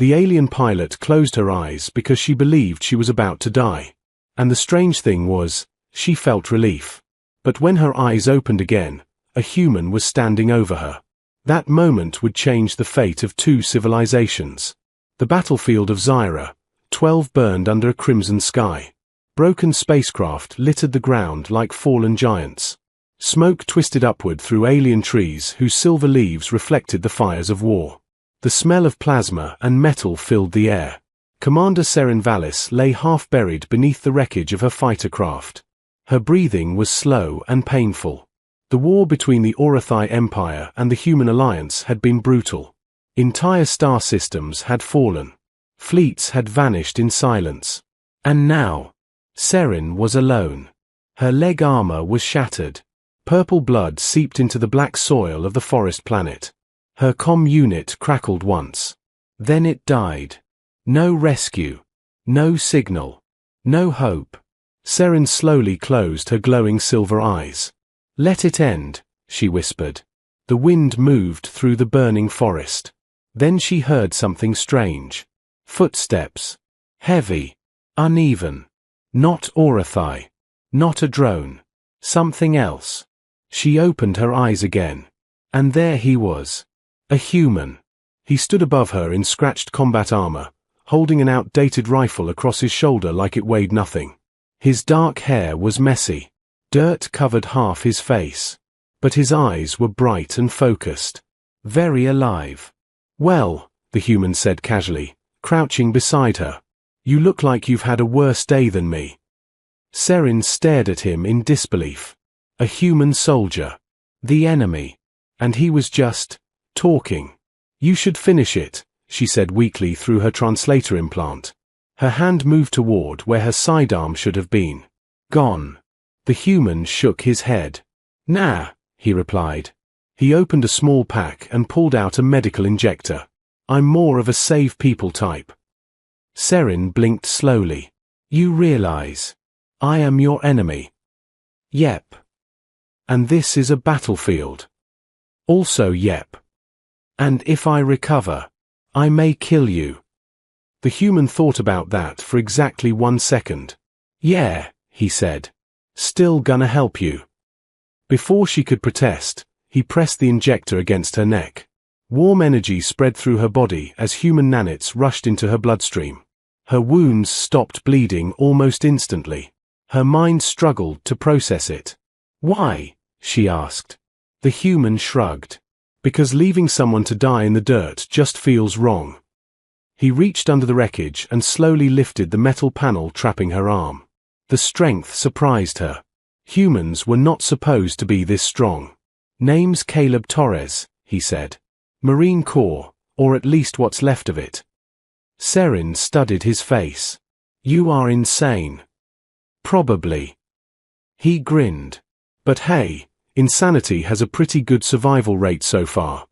The alien pilot closed her eyes because she believed she was about to die. And the strange thing was, she felt relief. But when her eyes opened again, a human was standing over her. That moment would change the fate of 2 civilizations. The battlefield of Zyra, 12 burned under a crimson sky. Broken spacecraft littered the ground like fallen giants. Smoke twisted upward through alien trees whose silver leaves reflected the fires of war. The smell of plasma and metal filled the air. Commander Seren Vallis lay half-buried beneath the wreckage of her fighter craft. Her breathing was slow and painful. The war between the Orothai Empire and the Human Alliance had been brutal. Entire star systems had fallen. Fleets had vanished in silence. And now, Seren was alone. Her leg armor was shattered. Purple blood seeped into the black soil of the forest planet. Her comm unit crackled once. Then it died. No rescue. No signal. No hope. Seren slowly closed her glowing silver eyes. "Let it end," she whispered. The wind moved through the burning forest. Then she heard something strange. Footsteps. Heavy. Uneven. Not Orothai. Not a drone. Something else. She opened her eyes again. And there he was. A human. He stood above her in scratched combat armor, holding an outdated rifle across his shoulder like it weighed nothing. His dark hair was messy. Dirt covered half his face. But his eyes were bright and focused. Very alive. "Well," the human said casually, crouching beside her. "You look like you've had a worse day than me." Seren stared at him in disbelief. A human soldier. The enemy. And he was just talking. "You should finish it," she said weakly through her translator implant. Her hand moved toward where her sidearm should have been. "Gone." The human shook his head. "Nah," he replied. He opened a small pack and pulled out a medical injector. "I'm more of a save people type." Seren blinked slowly. "You realize I am your enemy?" "Yep." "And this is a battlefield?" "Also yep." "And if I recover, I may kill you." The human thought about that for exactly 1 second. "Yeah," he said. "Still gonna help you." Before she could protest, he pressed the injector against her neck. Warm energy spread through her body as human nanits rushed into her bloodstream. Her wounds stopped bleeding almost instantly. Her mind struggled to process it. "Why?" she asked. The human shrugged. "Because leaving someone to die in the dirt just feels wrong." He reached under the wreckage and slowly lifted the metal panel trapping her arm. The strength surprised her. Humans were not supposed to be this strong. "Name's Caleb Torres," he said. "Marine Corps, or at least what's left of it." Seren studied his face. "You are insane." "Probably." He grinned. "But hey, insanity has a pretty good survival rate so far."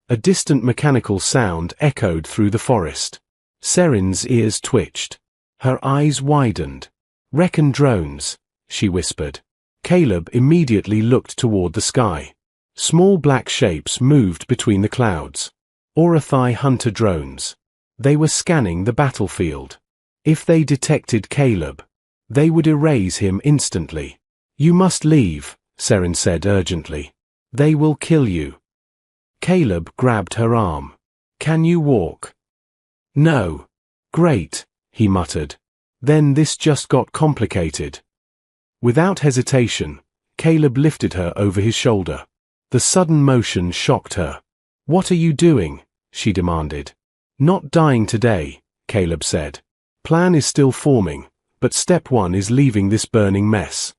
A distant mechanical sound echoed through the forest. Seren's ears twitched. Her eyes widened. "Reckon drones," she whispered. Caleb immediately looked toward the sky. Small black shapes moved between the clouds. Orothai hunter drones. They were scanning the battlefield. If they detected Caleb, they would erase him instantly. "You must leave," Seren said urgently. "They will kill you." Caleb grabbed her arm. "Can you walk?" "No." "Great," he muttered. "Then this just got complicated." Without hesitation, Caleb lifted her over his shoulder. The sudden motion shocked her. "What are you doing?" she demanded. "Not dying today," Caleb said. "Plan is still forming, but step 1 is leaving this burning mess."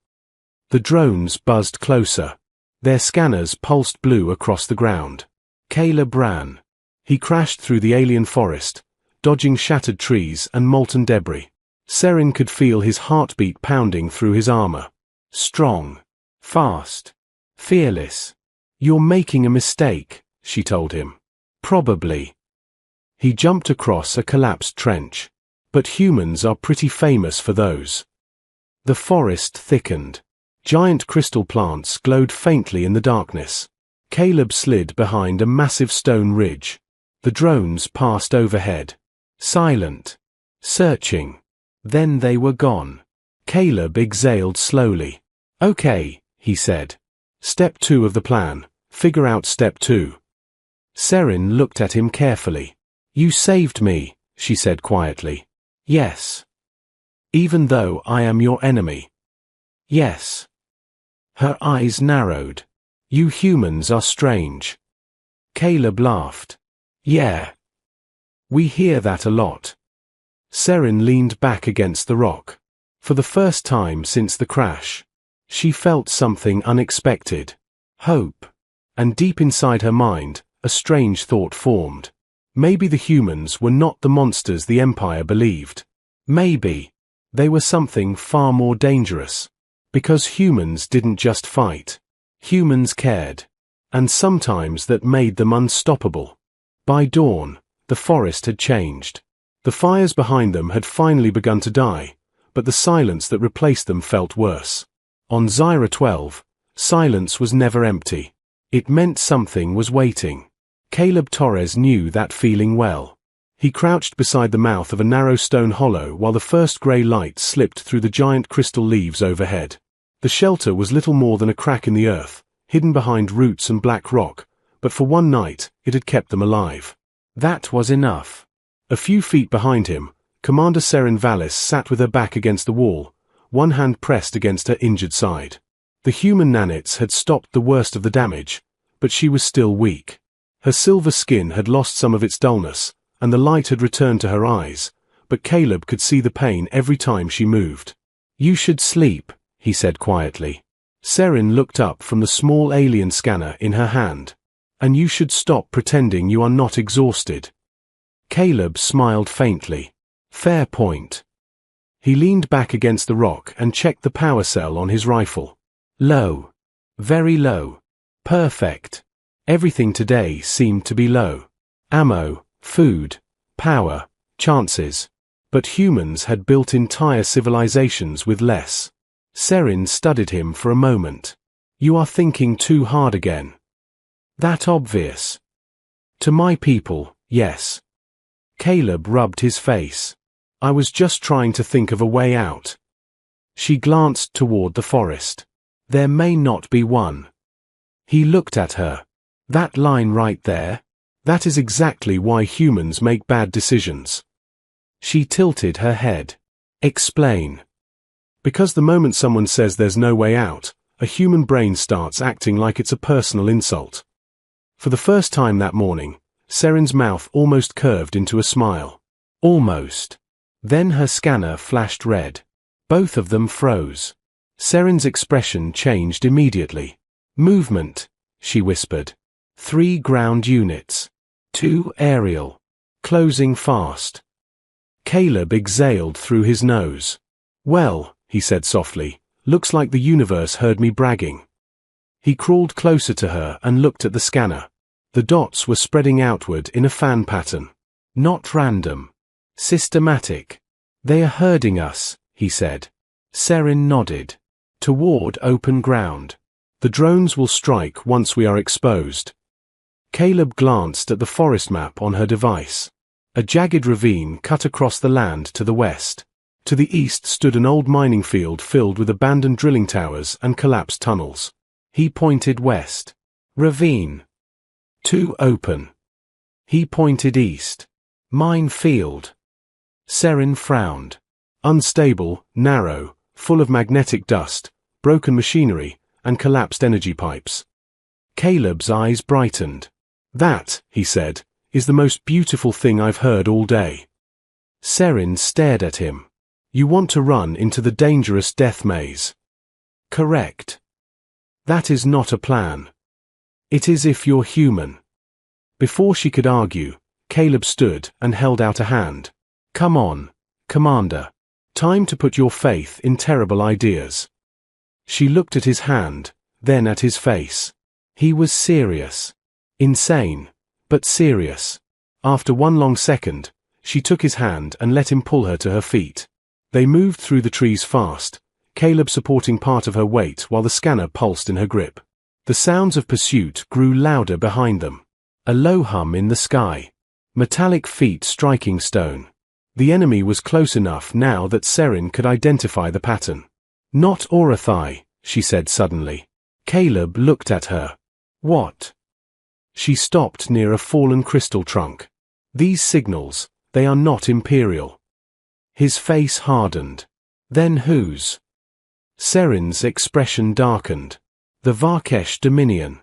The drones buzzed closer. Their scanners pulsed blue across the ground. Caleb ran. He crashed through the alien forest, dodging shattered trees and molten debris. Seren could feel his heartbeat pounding through his armor. Strong. Fast. Fearless. "You're making a mistake," she told him. "Probably." He jumped across a collapsed trench. But humans are pretty famous for those. The forest thickened. Giant crystal plants glowed faintly in the darkness. Caleb slid behind a massive stone ridge. The drones passed overhead. Silent. Searching. Then they were gone. Caleb exhaled slowly. Okay, he said. Step 2 of the plan. Figure out step 2. Seren looked at him carefully. You saved me, she said quietly. Yes. Even though I am your enemy. Yes. Her eyes narrowed. You humans are strange. Caleb laughed. Yeah. We hear that a lot. Seren leaned back against the rock. For the first time since the crash, she felt something unexpected. Hope. And deep inside her mind, a strange thought formed. Maybe the humans were not the monsters the Empire believed. Maybe they were something far more dangerous. Because humans didn't just fight. Humans cared. And sometimes that made them unstoppable. By dawn, the forest had changed. The fires behind them had finally begun to die, but the silence that replaced them felt worse. On Zyra 12, silence was never empty. It meant something was waiting. Caleb Torres knew that feeling well. He crouched beside the mouth of a narrow stone hollow while the first grey light slipped through the giant crystal leaves overhead. The shelter was little more than a crack in the earth, hidden behind roots and black rock, but for one night, it had kept them alive. That was enough. A few feet behind him, Commander Seren Vallis sat with her back against the wall, one hand pressed against her injured side. The human nanits had stopped the worst of the damage, but she was still weak. Her silver skin had lost some of its dullness, and the light had returned to her eyes, but Caleb could see the pain every time she moved. You should sleep, he said quietly. Seren looked up from the small alien scanner in her hand. And you should stop pretending you are not exhausted. Caleb smiled faintly. Fair point. He leaned back against the rock and checked the power cell on his rifle. Low. Very low. Perfect. Everything today seemed to be low. Ammo, food, power, chances. But humans had built entire civilizations with less. Seren studied him for a moment. You are thinking too hard again. That obvious? To my people, yes. Caleb rubbed his face. I was just trying to think of a way out. She glanced toward the forest. There may not be one. He looked at her. That line right there? That is exactly why humans make bad decisions. She tilted her head. Explain. Because the moment someone says there's no way out, a human brain starts acting like it's a personal insult. For the first time that morning, Seren's mouth almost curved into a smile. Almost. Then her scanner flashed red. Both of them froze. Seren's expression changed immediately. Movement, she whispered. 3 ground units. 2 aerial. Closing fast. Caleb exhaled through his nose. Well, he said softly, looks like the universe heard me bragging. He crawled closer to her and looked at the scanner. The dots were spreading outward in a fan pattern. Not random. Systematic. They are herding us, he said. Seren nodded. Toward open ground. The drones will strike once we are exposed. Caleb glanced at the forest map on her device. A jagged ravine cut across the land to the west. To the east stood an old mining field filled with abandoned drilling towers and collapsed tunnels. He pointed west. Ravine. Too open. He pointed east. Mine field. Seren frowned. Unstable, narrow, full of magnetic dust, broken machinery, and collapsed energy pipes. Caleb's eyes brightened. That, he said, is the most beautiful thing I've heard all day. Seren stared at him. You want to run into the dangerous death maze. Correct. That is not a plan. It is if you're human. Before she could argue, Caleb stood and held out a hand. Come on, Commander. Time to put your faith in terrible ideas. She looked at his hand, then at his face. He was serious. Insane, but serious. After one long second, she took his hand and let him pull her to her feet. They moved through the trees fast, Caleb supporting part of her weight while the scanner pulsed in her grip. The sounds of pursuit grew louder behind them. A low hum in the sky. Metallic feet striking stone. The enemy was close enough now that Serin could identify the pattern. Not Orathai, she said suddenly. Caleb looked at her. What? She stopped near a fallen crystal trunk. These signals, they are not Imperial. His face hardened. Then whose? Serin's expression darkened. The Varkesh Dominion.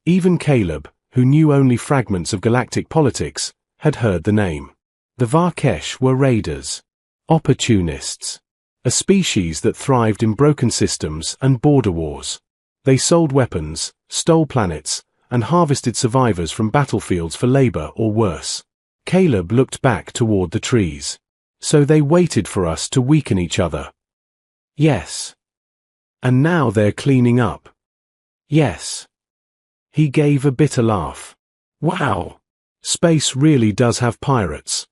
Even Caleb, who knew only fragments of galactic politics, had heard the name. The Varkesh were raiders. Opportunists. A species that thrived in broken systems and border wars. They sold weapons, stole planets, and harvested survivors from battlefields for labor or worse. Caleb looked back toward the trees. So they waited for us to weaken each other. Yes. And now they're cleaning up. Yes. He gave a bitter laugh. Wow. Space really does have pirates.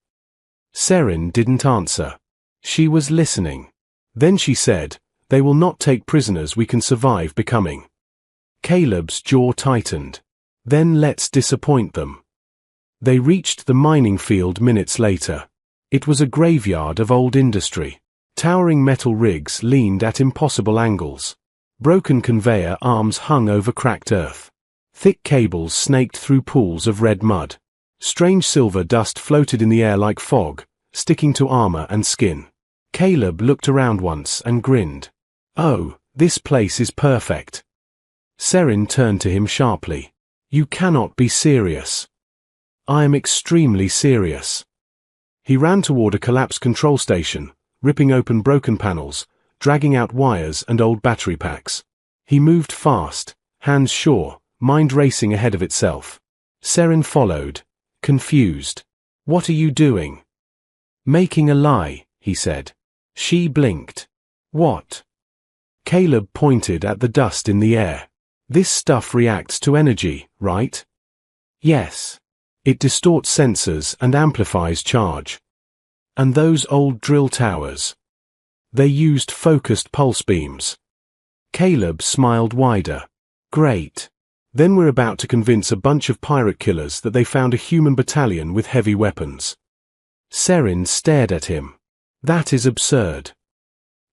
Serin didn't answer. She was listening. Then she said, they will not take prisoners we can survive becoming. Caleb's jaw tightened. Then let's disappoint them. They reached the mining field minutes later. It was a graveyard of old industry. Towering metal rigs leaned at impossible angles. Broken conveyor arms hung over cracked earth. Thick cables snaked through pools of red mud. Strange silver dust floated in the air like fog, sticking to armor and skin. Caleb looked around once and grinned. Oh, this place is perfect. Serin turned to him sharply. You cannot be serious. I am extremely serious. He ran toward a collapsed control station, ripping open broken panels, dragging out wires and old battery packs. He moved fast, hands sure, mind racing ahead of itself. Serin followed, confused. What are you doing? Making a lie, he said. She blinked. What? Caleb pointed at the dust in the air. This stuff reacts to energy, right? Yes. It distorts sensors and amplifies charge. And those old drill towers? They used focused pulse beams. Caleb smiled wider. Great. Then we're about to convince a bunch of pirate killers that they found a human battalion with heavy weapons. Serin stared at him. That is absurd.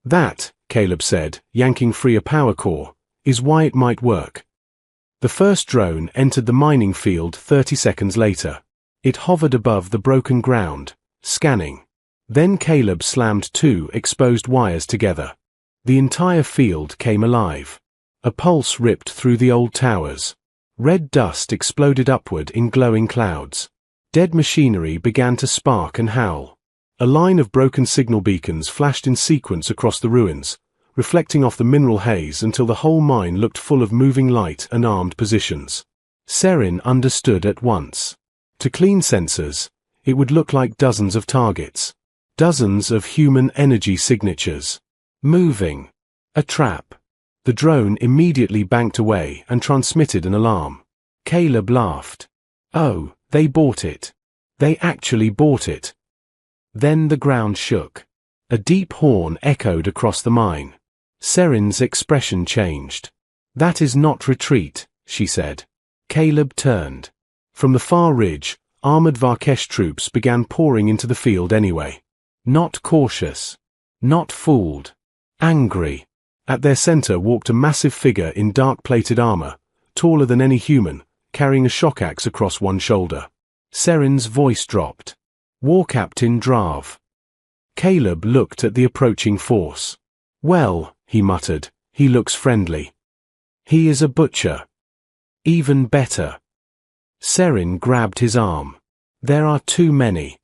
That, Caleb said, yanking free a power core, is why it might work. The first drone entered the mining field 30 seconds later. It hovered above the broken ground, scanning. Then Caleb slammed 2 exposed wires together. The entire field came alive. A pulse ripped through the old towers. Red dust exploded upward in glowing clouds. Dead machinery began to spark and howl. A line of broken signal beacons flashed in sequence across the ruins, reflecting off the mineral haze until the whole mine looked full of moving light and armed positions. Serin understood at once. To clean sensors, it would look like dozens of targets. Dozens of human energy signatures. Moving. A trap. The drone immediately banked away and transmitted an alarm. Caleb laughed. Oh, they bought it. They actually bought it. Then the ground shook. A deep horn echoed across the mine. Serin's expression changed. That is not retreat, she said. Caleb turned. From the far ridge, armored Varkesh troops began pouring into the field anyway. Not cautious. Not fooled. Angry. At their center walked a massive figure in dark-plated armor, taller than any human, carrying a shock axe across one shoulder. Serin's voice dropped. War Captain Drav. Caleb looked at the approaching force. Well, he muttered, he looks friendly. He is a butcher. Even better. Serin grabbed his arm. There are too many.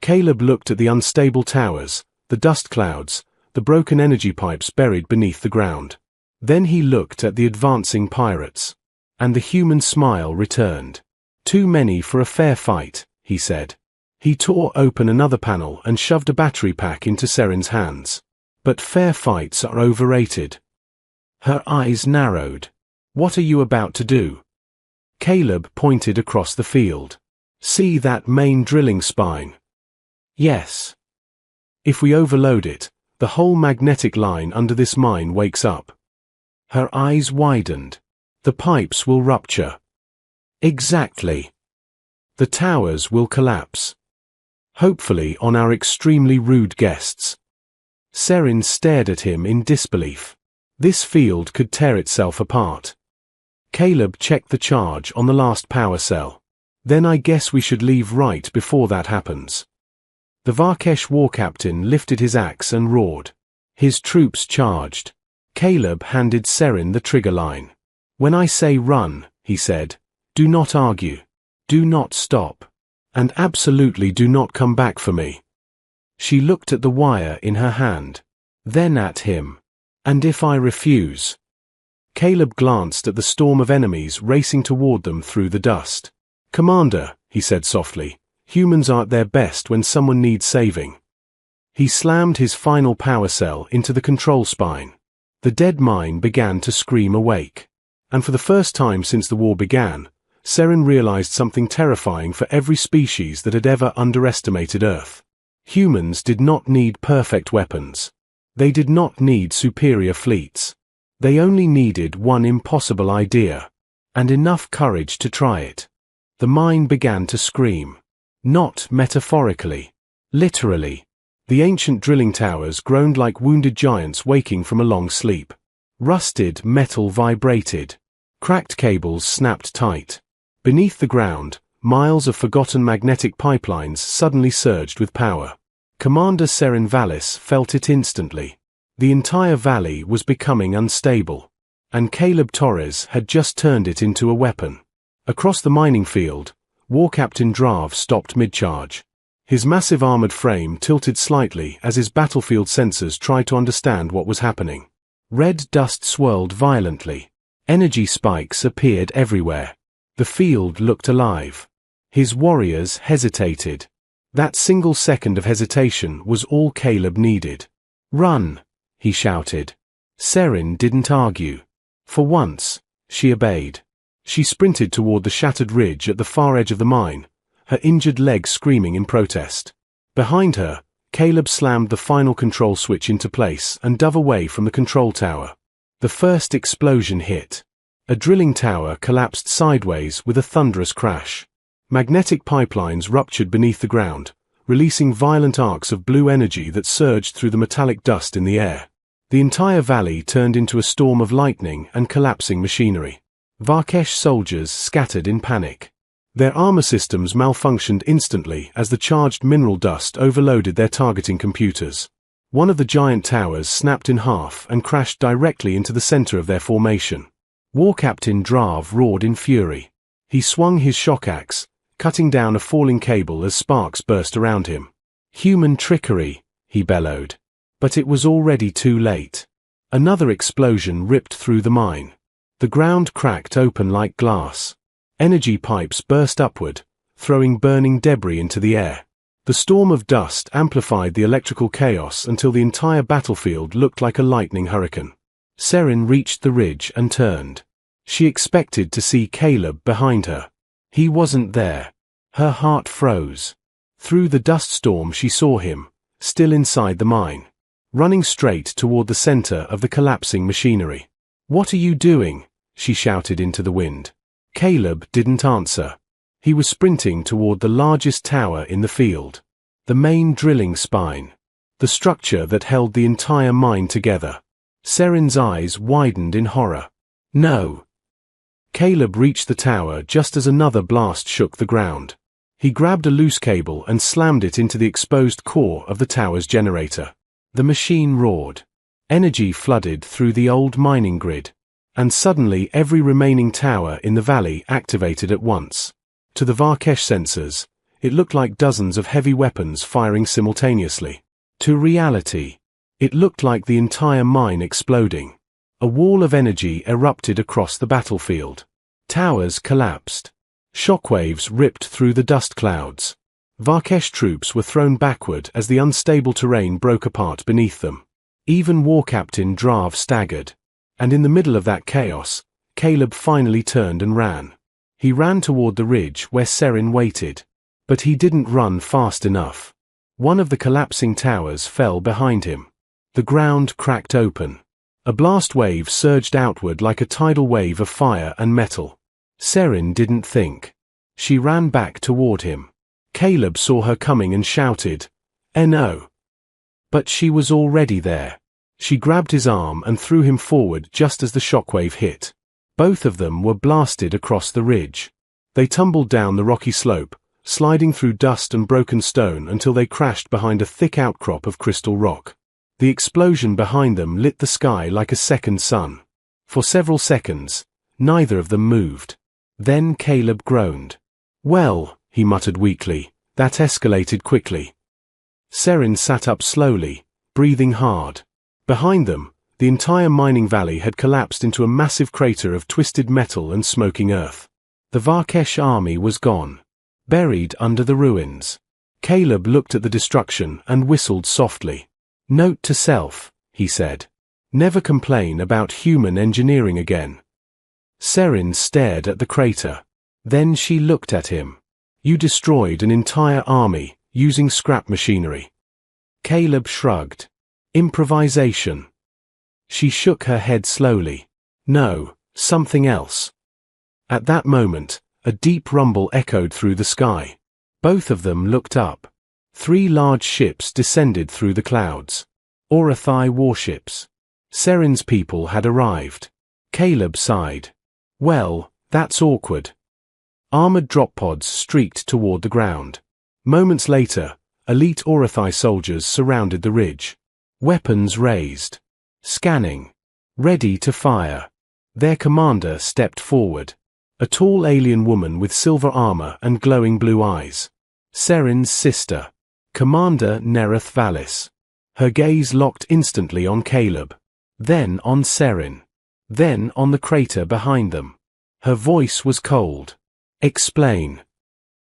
Caleb looked at the unstable towers, the dust clouds, the broken energy pipes buried beneath the ground. Then he looked at the advancing pirates. And the human smile returned. Too many for a fair fight, he said. He tore open another panel and shoved a battery pack into Serin's hands. But fair fights are overrated. Her eyes narrowed. What are you about to do? Caleb pointed across the field. See that main drilling spine? Yes. If we overload it, the whole magnetic line under this mine wakes up. Her eyes widened. The pipes will rupture. Exactly. The towers will collapse. hopefully on our extremely rude guests. Serin stared at him in disbelief. This field could tear itself apart. Caleb checked the charge on the last power cell. Then I guess we should leave right before that happens. The Varkesh war captain lifted his axe and roared. His troops charged. Caleb handed Serin the trigger line. When I say run, he said, do not argue. Do not stop. And absolutely do not come back for me. She looked at the wire in her hand. Then at him. And if I refuse? Caleb glanced at the storm of enemies racing toward them through the dust. Commander, he said softly, humans are at their best when someone needs saving. He slammed his final power cell into the control spine. The dead mine began to scream awake. And for the first time since the war began, Serin realized something terrifying for every species that had ever underestimated Earth. Humans did not need perfect weapons. They did not need superior fleets. They only needed one impossible idea, and enough courage to try it. The mine began to scream. Not metaphorically. Literally. The ancient drilling towers groaned like wounded giants waking from a long sleep. Rusted metal vibrated. Cracked cables snapped tight. Beneath the ground, miles of forgotten magnetic pipelines suddenly surged with power. Commander Serin Vallis felt it instantly. The entire valley was becoming unstable, and Caleb Torres had just turned it into a weapon. Across the mining field, War Captain Drav stopped mid-charge. His massive armored frame tilted slightly as his battlefield sensors tried to understand what was happening. Red dust swirled violently. Energy spikes appeared everywhere. The field looked alive. His warriors hesitated. That single second of hesitation was all Caleb needed. Run, he shouted. Serin didn't argue. For once, she obeyed. She sprinted toward the shattered ridge at the far edge of the mine, her injured leg screaming in protest. Behind her, Caleb slammed the final control switch into place and dove away from the control tower. The first explosion hit. A drilling tower collapsed sideways with a thunderous crash. Magnetic pipelines ruptured beneath the ground, releasing violent arcs of blue energy that surged through the metallic dust in the air. The entire valley turned into a storm of lightning and collapsing machinery. Varkesh soldiers scattered in panic. Their armor systems malfunctioned instantly as the charged mineral dust overloaded their targeting computers. One of the giant towers snapped in half and crashed directly into the center of their formation. War Captain Drav roared in fury. He swung his shock axe, cutting down a falling cable as sparks burst around him. Human trickery, he bellowed. But it was already too late. Another explosion ripped through the mine. The ground cracked open like glass. Energy pipes burst upward, throwing burning debris into the air. The storm of dust amplified the electrical chaos until the entire battlefield looked like a lightning hurricane. Serin reached the ridge and turned. She expected to see Caleb behind her. He wasn't there. Her heart froze. Through the dust storm she saw him, still inside the mine, running straight toward the center of the collapsing machinery. "What are you doing?" she shouted into the wind. Caleb didn't answer. He was sprinting toward the largest tower in the field. The main drilling spine. The structure that held the entire mine together. Serin's eyes widened in horror. No. Caleb reached the tower just as another blast shook the ground. He grabbed a loose cable and slammed it into the exposed core of the tower's generator. The machine roared. Energy flooded through the old mining grid. And suddenly every remaining tower in the valley activated at once. To the Varkesh sensors, it looked like dozens of heavy weapons firing simultaneously. To reality, it looked like the entire mine exploding. A wall of energy erupted across the battlefield. Towers collapsed. Shockwaves ripped through the dust clouds. Varkesh troops were thrown backward as the unstable terrain broke apart beneath them. Even War Captain Drav staggered. And in the middle of that chaos, Caleb finally turned and ran. He ran toward the ridge where Serin waited. But he didn't run fast enough. One of the collapsing towers fell behind him. The ground cracked open. A blast wave surged outward like a tidal wave of fire and metal. Serin didn't think. She ran back toward him. Caleb saw her coming and shouted, "No!" But she was already there. She grabbed his arm and threw him forward just as the shockwave hit. Both of them were blasted across the ridge. They tumbled down the rocky slope, sliding through dust and broken stone until they crashed behind a thick outcrop of crystal rock. The explosion behind them lit the sky like a second sun. For several seconds, neither of them moved. Then Caleb groaned. "Well," he muttered weakly, "that escalated quickly." Seren sat up slowly, breathing hard. Behind them, the entire mining valley had collapsed into a massive crater of twisted metal and smoking earth. The Varkesh army was gone, buried under the ruins. Caleb looked at the destruction and whistled softly. "Note to self," he said. "Never complain about human engineering again." Seren stared at the crater. Then she looked at him. "You destroyed an entire army, using scrap machinery." Caleb shrugged. "Improvisation." She shook her head slowly. "No, something else." At that moment, a deep rumble echoed through the sky. Both of them looked up. 3 large ships descended through the clouds. Orathai warships. Seren's people had arrived. Caleb sighed. "Well, that's awkward." Armored drop pods streaked toward the ground. Moments later, elite Orathai soldiers surrounded the ridge. Weapons raised. Scanning. Ready to fire. Their commander stepped forward. A tall alien woman with silver armor and glowing blue eyes. Seren's sister. Commander Nereth Valis. Her gaze locked instantly on Caleb. Then on Seren. Then on the crater behind them. Her voice was cold. "Explain."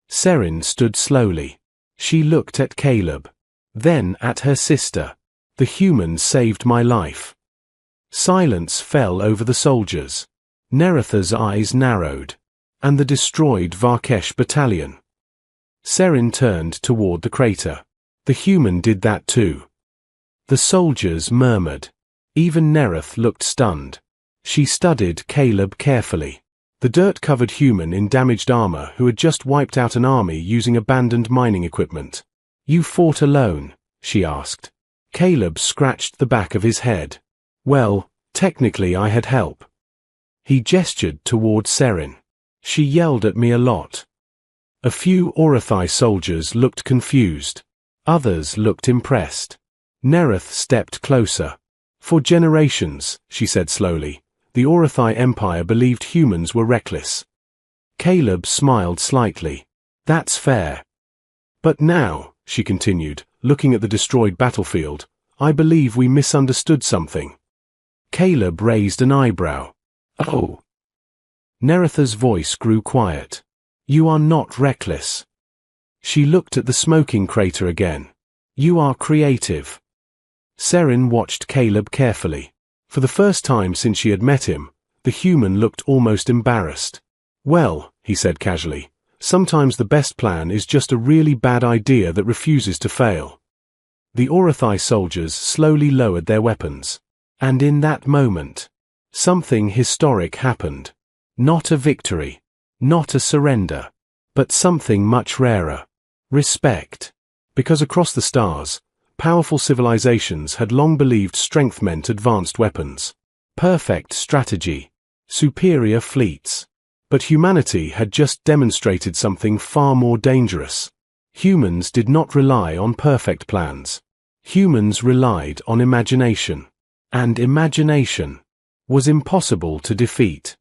Seren stood slowly. She looked at Caleb. Then at her sister. "The humans saved my life." Silence fell over the soldiers. Neretha's eyes narrowed. "And the destroyed Varkesh battalion." Seren turned toward the crater. "The human did that too." The soldiers murmured. Even Nereth looked stunned. She studied Caleb carefully. The dirt-covered human in damaged armor who had just wiped out an army using abandoned mining equipment. "You fought alone?" she asked. Caleb scratched the back of his head. "Well, technically I had help." He gestured toward Seren. "She yelled at me a lot." A few Orathai soldiers looked confused. Others looked impressed. Nereth stepped closer. "For generations," she said slowly, "the Orathai Empire believed humans were reckless." Caleb smiled slightly. "That's fair." "But now," she continued, looking at the destroyed battlefield, "I believe we misunderstood something." Caleb raised an eyebrow. "Oh." Neretha's voice grew quiet. "You are not reckless." She looked at the smoking crater again. "You are creative." Seren watched Caleb carefully. For the first time since she had met him, the human looked almost embarrassed. "Well," he said casually, "sometimes the best plan is just a really bad idea that refuses to fail." The Orathai soldiers slowly lowered their weapons. And in that moment, something historic happened. Not a victory, not a surrender, but something much rarer. Respect. Because across the stars, powerful civilizations had long believed strength meant advanced weapons, perfect strategy, superior fleets. But humanity had just demonstrated something far more dangerous. Humans did not rely on perfect plans. Humans relied on imagination. And imagination was impossible to defeat.